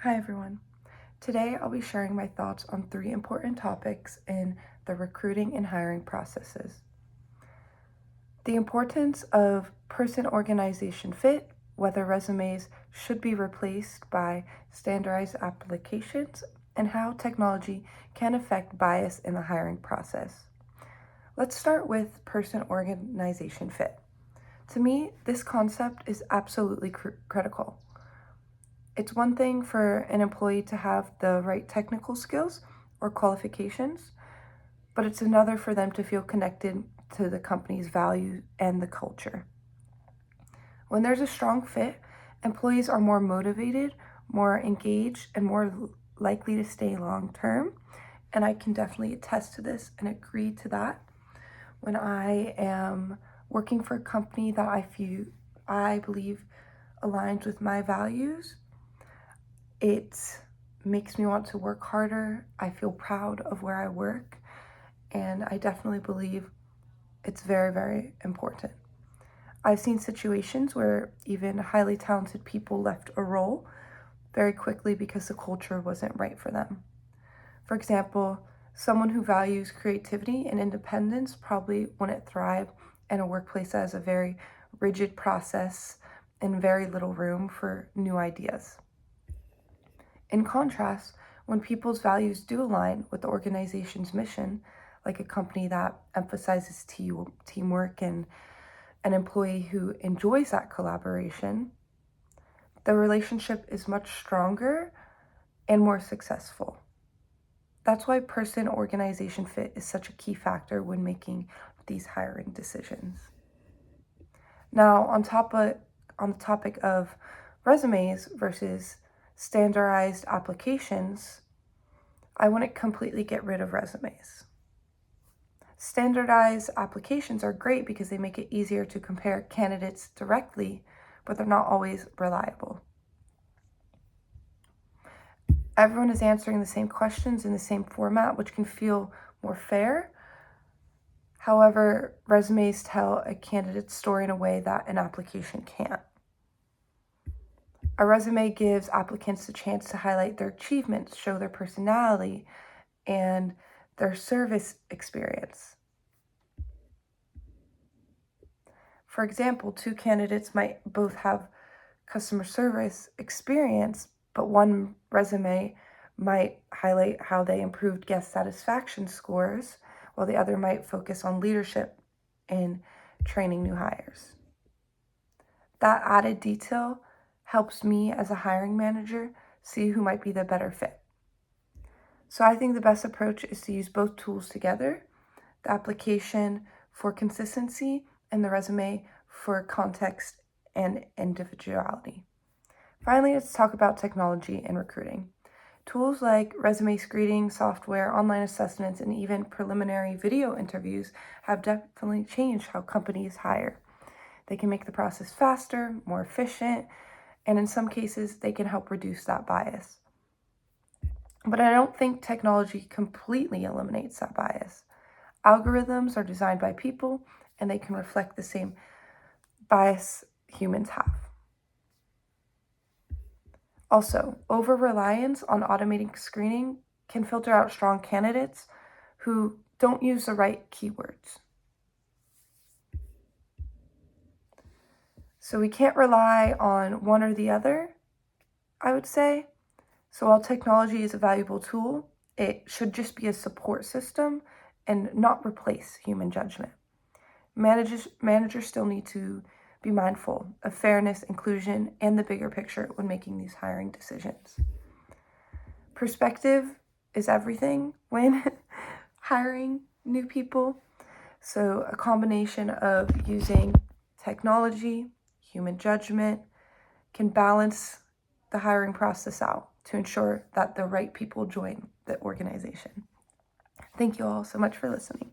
Hi everyone. Today I'll be sharing my thoughts on three important topics in the recruiting and hiring processes. The importance of person-organization fit, whether resumes should be replaced by standardized applications, and how technology can affect bias in the hiring process. Let's start with person-organization fit. To me, this concept is absolutely critical. It's one thing for an employee to have the right technical skills or qualifications, but it's another for them to feel connected to the company's value and the culture. When there's a strong fit, employees are more motivated, more engaged, and more likely to stay long term. And I can definitely attest to this and agree to that. When I am working for a company that I believe aligns with my values, it makes me want to work harder. I feel proud of where I work, and I definitely believe it's very, very important. I've seen situations where even highly talented people left a role very quickly because the culture wasn't right for them. For example, someone who values creativity and independence probably wouldn't thrive in a workplace that has a very rigid process and very little room for new ideas. In contrast, when people's values do align with the organization's mission, like a company that emphasizes teamwork and an employee who enjoys that collaboration, the relationship is much stronger and more successful. That's why person-organization fit is such a key factor when making these hiring decisions. Now, on the topic of resumes versus standardized applications, I wouldn't completely get rid of resumes. Standardized applications are great because they make it easier to compare candidates directly, but they're not always reliable. Everyone is answering the same questions in the same format, which can feel more fair. However, resumes tell a candidate's story in a way that an application can't. A resume gives applicants the chance to highlight their achievements, show their personality, and their service experience. For example, two candidates might both have customer service experience, but one resume might highlight how they improved guest satisfaction scores, while the other might focus on leadership and training new hires. That added detail helps me as a hiring manager see who might be the better fit. So I think the best approach is to use both tools together, the application for consistency and the resume for context and individuality. Finally, let's talk about technology and recruiting. Tools like resume screening software, online assessments, and even preliminary video interviews have definitely changed how companies hire. They can make the process faster, more efficient, and in some cases, they can help reduce that bias. But I don't think technology completely eliminates that bias. Algorithms are designed by people, and they can reflect the same bias humans have. Also, over-reliance on automating screening can filter out strong candidates who don't use the right keywords. So we can't rely on one or the other, I would say. So while technology is a valuable tool, it should just be a support system and not replace human judgment. Managers still need to be mindful of fairness, inclusion, and the bigger picture when making these hiring decisions. Perspective is everything when hiring new people. So a combination of using technology, human judgment can balance the hiring process out to ensure that the right people join the organization. Thank you all so much for listening.